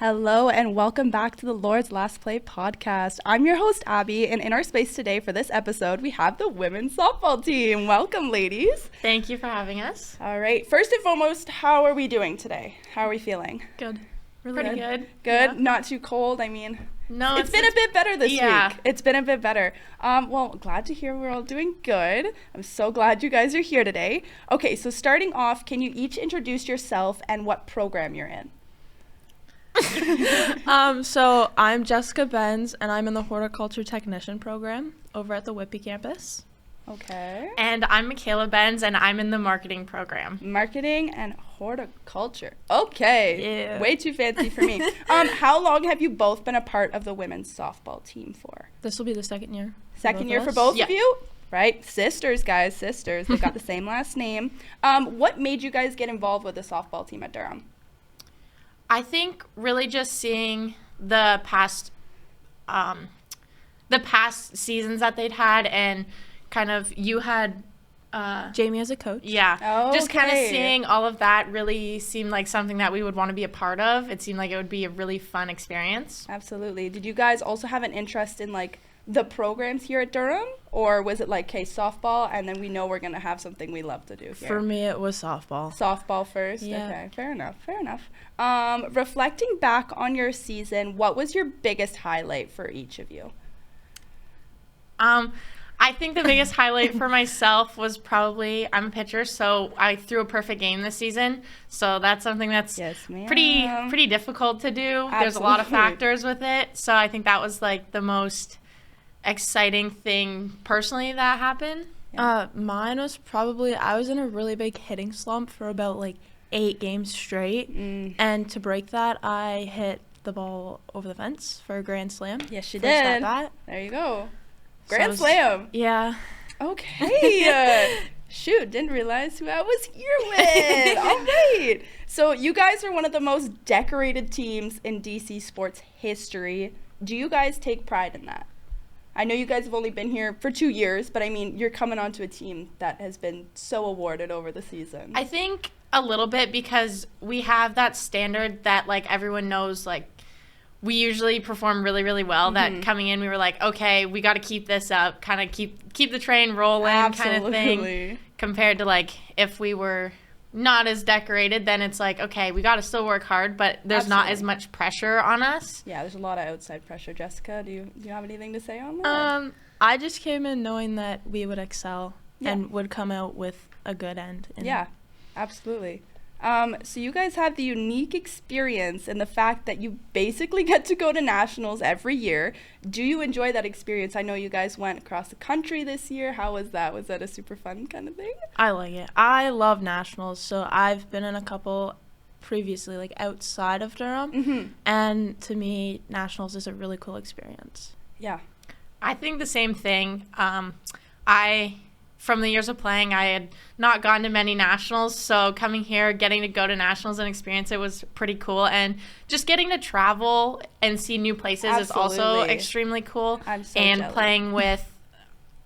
Hello and welcome back to the Lord's Last Play podcast. I'm your host, Abby, and in our space today for this episode, we have the women's softball team. Welcome, ladies. Thank you for having us. All right. First and foremost, how are we doing today? How are we feeling? Good. Pretty good. Good? Yeah. Not too cold? I mean, no, it's been a bit better this week. It's been a bit better. Well, glad to hear we're all doing good. I'm so glad you guys are here today. Okay, so starting off, can you each introduce yourself and what program you're in? So I'm Jessica Benz, and I'm in the horticulture technician program over at the Whitby campus. Okay. And I'm Michaela Benz, and I'm in the marketing program. Marketing and horticulture. Okay. Yeah. Way too fancy for me. How long have you both been a part of the women's softball team for? This will be the second year. Second year for both Yeah. of you? Right? Sisters, guys. Sisters. They've got the same last name. What made you guys get involved with the softball team at Durham? I think really just seeing the past seasons that they'd had, and kind of you had Jamie as a coach. Yeah. Just kind of Okay. seeing all of that really seemed like something that we would want to be a part of. It seemed like it would be a really fun experience. Absolutely. Did you guys also have an interest in like the programs here at Durham, or was it like, okay, softball, and then we know we're gonna have something we love to do here? For me, it was softball. Softball first? Yeah. Okay, fair enough. Reflecting back on your season, what was your biggest highlight for each of you? I think the biggest highlight for myself was probably, I'm a pitcher, so I threw a perfect game this season. So that's something that's Yes, ma'am. pretty difficult to do. There's a lot of Absolutely. factors with it. So I think that was like the most exciting thing personally that happened. Mine was probably, I was in a really big hitting slump for about like 8 games straight. And to break that, I hit the ball over the fence for a grand slam. Yes, you First did. at-bat. There you go. So Grand I was- slam. Yeah. Okay. Shoot, didn't realize who I was here with. All right. So you guys are one of the most decorated teams in DC sports history. Do you guys take pride in that? I know you guys have only been here for 2 years, but I mean, you're coming onto a team that has been so awarded over the season. I think a little bit because we have that standard that like everyone knows, like we usually perform really, really well. That coming in, we were like, okay, we got to keep this up, kind of keep the train rolling, kind of thing. Absolutely. Compared to like if we were not as decorated, then it's like, okay, we got to still work hard, but there's not as Absolutely. much pressure on us. Yeah, there's a lot of outside pressure. Jessica, do you have anything to say on that? I just came in knowing that we would excel Yeah. and would come out with a good end. Yeah, absolutely. So you guys have the unique experience in the fact that you basically get to go to nationals every year. Do you enjoy that experience? I know you guys went across the country this year. How was that? Was that a super fun kind of thing? I like it. I love nationals, so I've been in a couple previously, like outside of Durham, and to me, nationals is a really cool experience. Yeah. I think the same thing. From the years of playing, I had not gone to many nationals, so coming here, getting to go to nationals and experience it was pretty cool. And just getting to travel and see new places is also Absolutely. extremely cool. I'm so and jealous. playing with,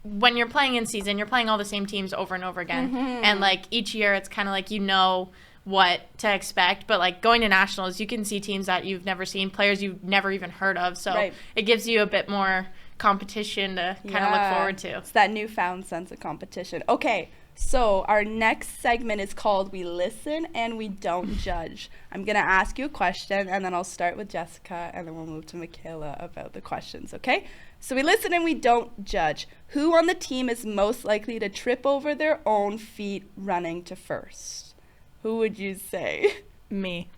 when you're playing in season, you're playing all the same teams over and over again. And like each year, it's kind of like you know what to expect, but like going to nationals, you can see teams that you've never seen, players you've never even heard of. So Right. it gives you a bit more competition to kind of look forward to. It's that newfound sense of competition. Okay, so our next segment is called We Listen and We Don't Judge. I'm going to ask you a question, and then I'll start with Jessica, and then we'll move to Michaela about the questions, okay? So we listen and we don't judge. Who on the team is most likely to trip over their own feet running to first? Who would you say? Me.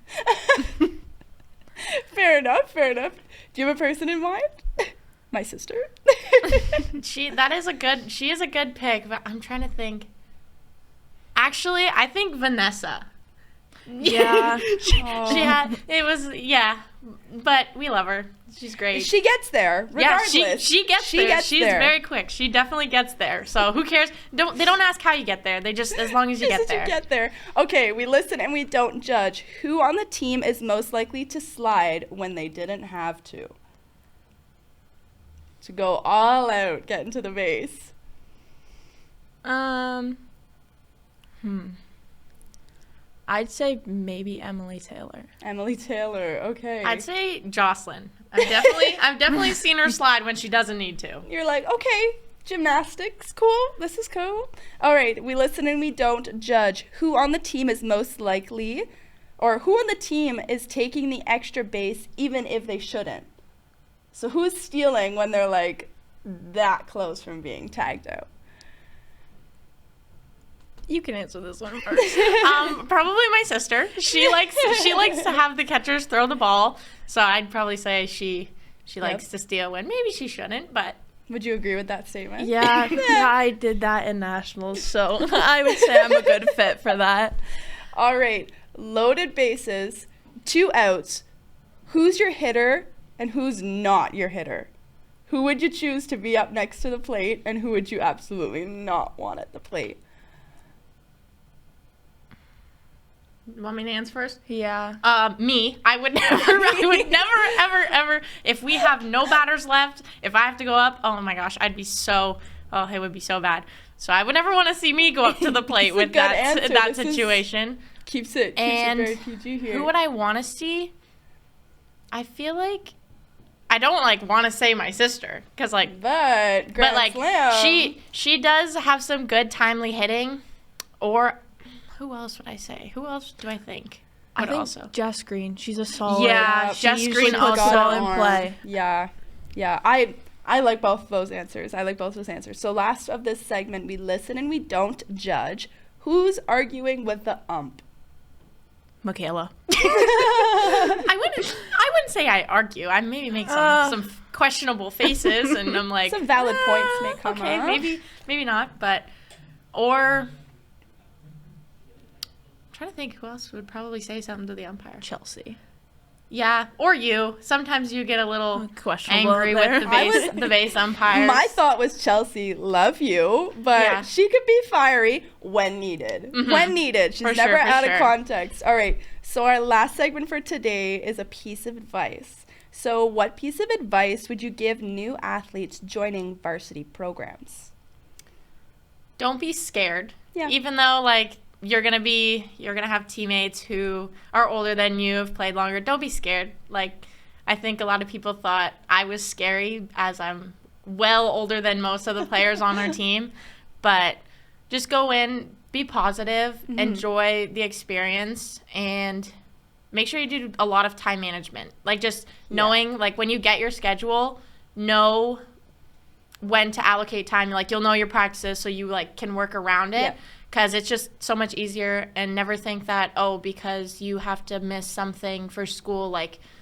Fair enough. Do you have a person in mind? My sister. She is a good pick, but I'm trying to think. Actually, I think Vanessa. Yeah. She had but we love her. She's great. She gets there, regardless. Yeah, she gets there. She's there. very quick. She definitely gets there. So who cares? They don't ask how you get there. They just, as long as you Just get there. You get there. Okay, we listen and we don't judge. Who on the team is most likely to slide when they didn't have to? To go all out, get into the base. I'd say maybe Emily Taylor. Emily Taylor. Okay. I'd say Jocelyn. I've definitely seen her slide when she doesn't need to. You're like, okay, gymnastics, cool. This is cool. All right, we listen and we don't judge. Who on the team is most likely, or who on the team is taking the extra base even if they shouldn't? So who's stealing when they're like that close from being tagged out? You can answer this one first. Probably my sister. She likes to have the catchers throw the ball, so I'd probably say she likes to steal when maybe she shouldn't, but. Would you agree with that statement? Yeah, I did that in nationals, so I would say I'm a good fit for that. All right, loaded bases, 2 outs. Who's your hitter and who's not your hitter? Who would you choose to be up next to the plate, and who would you absolutely not want at the plate? You want me to answer first? Yeah. Me. I would never, ever, if we have no batters left, if I have to go up, oh my gosh, it would be so bad. So I would never want to see me go up to the plate with that situation. Keeps it very PG here. Who would I want to see? I feel like I don't want to say my sister because but Slam. she does have some good timely hitting, or. Who else would I say? Who else do I think? I think Jess Green. She's a solid. Yeah, Jess Green also in play. Yeah. I like both of those answers. So last of this segment, we listen and we don't judge. Who's arguing with the ump? Michaela. I wouldn't say I argue. I maybe make some questionable faces, and I'm like some valid points may come okay, up. maybe not, but or. Trying to think who else would probably say something to the umpire. Chelsea. Yeah, or you. Sometimes you get a little questionable angry with the base umpires. My thought was Chelsea, love you, but she could be fiery when needed. Mm-hmm. When needed. She's never out of context. All right, so our last segment for today is a piece of advice. So what piece of advice would you give new athletes joining varsity programs? Don't be scared. Yeah. Even though, you're gonna have teammates who are older than you, have played longer. Don't be scared. I think a lot of people thought I was scary, as I'm well older than most of the players on our team. But just go in, be positive, enjoy the experience, and make sure you do a lot of time management. Knowing when you get your schedule, know when to allocate time. You'll know your practices, so you can work around it. Yeah. Because it's just so much easier, and never think that, because you have to miss something for school,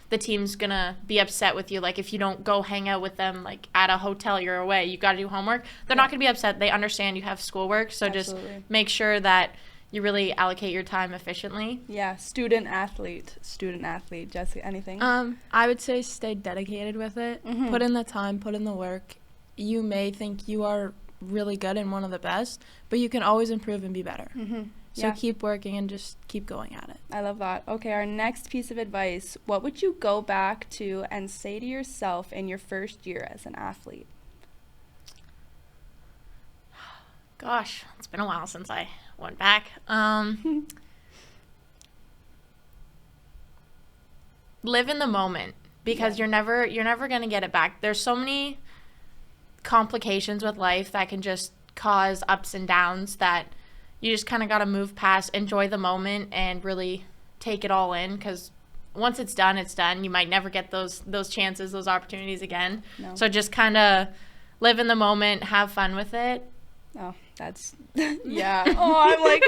the team's going to be upset with you. If you don't go hang out with them, at a hotel, you're away, you got to do homework. They're not going to be upset. They understand you have schoolwork. So Absolutely. Just make sure that you really allocate your time efficiently. Yeah, student athlete. Jessica, anything? I would say stay dedicated with it. Mm-hmm. Put in the time, put in the work. You may think you are really good and one of the best, but you can always improve and be better. Mm-hmm. So keep working and just keep going at it. I love that. Okay, our next piece of advice. What would you go back to and say to yourself in your first year as an athlete? Gosh, it's been a while since I went back. Live in the moment, because you're never going to get it back. There's so many complications with life that can just cause ups and downs that you just kind of got to move past, enjoy the moment, and really take it all in, because once it's done, it's done. You might never get those chances, those opportunities again. No. So just kind of live in the moment, have fun with it. Oh, that's yeah. Oh, I'm like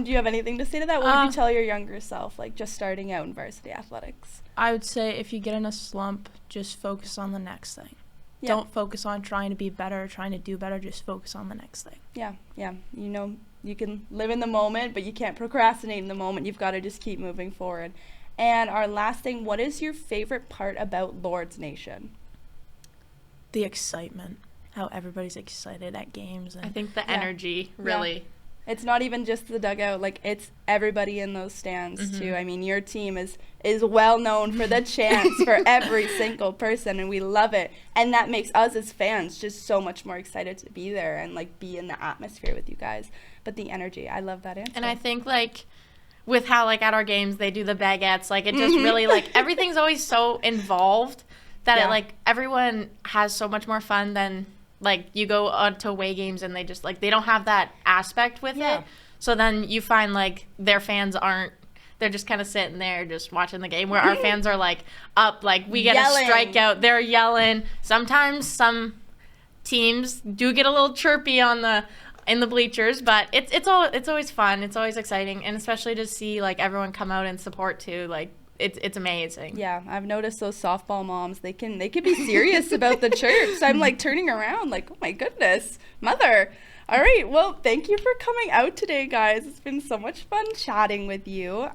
do you have anything to say to that? What would you tell your younger self, just starting out in varsity athletics? I would say if you get in a slump, just focus on the next thing. Yeah. Don't focus on trying to be better, trying to do better. Just focus on the next thing. Yeah. You can live in the moment, but you can't procrastinate in the moment. You've got to just keep moving forward. And our last thing, what is your favorite part about Lords Nation? The excitement. How everybody's excited at games. And I think the energy really It's not even just the dugout, like it's everybody in those stands too. I mean, your team is well known for the chants for every single person, and we love it. And that makes us as fans just so much more excited to be there and like be in the atmosphere with you guys. But the energy, I love that answer. And I think like with how like at our games they do the baguettes, like it just really like everything's always so involved that it like everyone has so much more fun than like you go on to away games and they just like they don't have that aspect with it. So then you find like their fans they're just kind of sitting there just watching the game, where our fans are like up, like we get Yelling. a strikeout, they're yelling. Sometimes some teams do get a little chirpy in the bleachers, but it's always fun. It's always exciting, and especially to see like everyone come out and support too. Like it's amazing. Yeah, I've noticed those softball moms, they can be serious about the chirps. I'm like turning around like, oh my goodness, mother. All right, well, thank you for coming out today, guys. It's been so much fun chatting with you.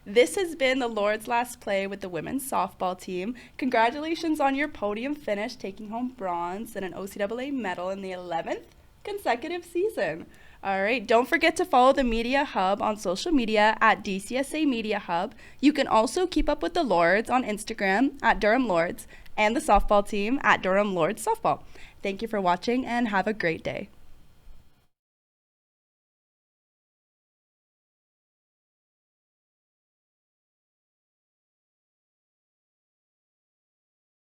This has been the Lord's Last Play with the women's softball team. Congratulations on your podium finish, taking home bronze and an OCAA medal in the 11th consecutive season. All right, don't forget to follow the Media Hub on social media at DCSA Media Hub. You can also keep up with the Lords on Instagram at Durham Lords and the softball team at Durham Lords Softball. Thank you for watching and have a great day.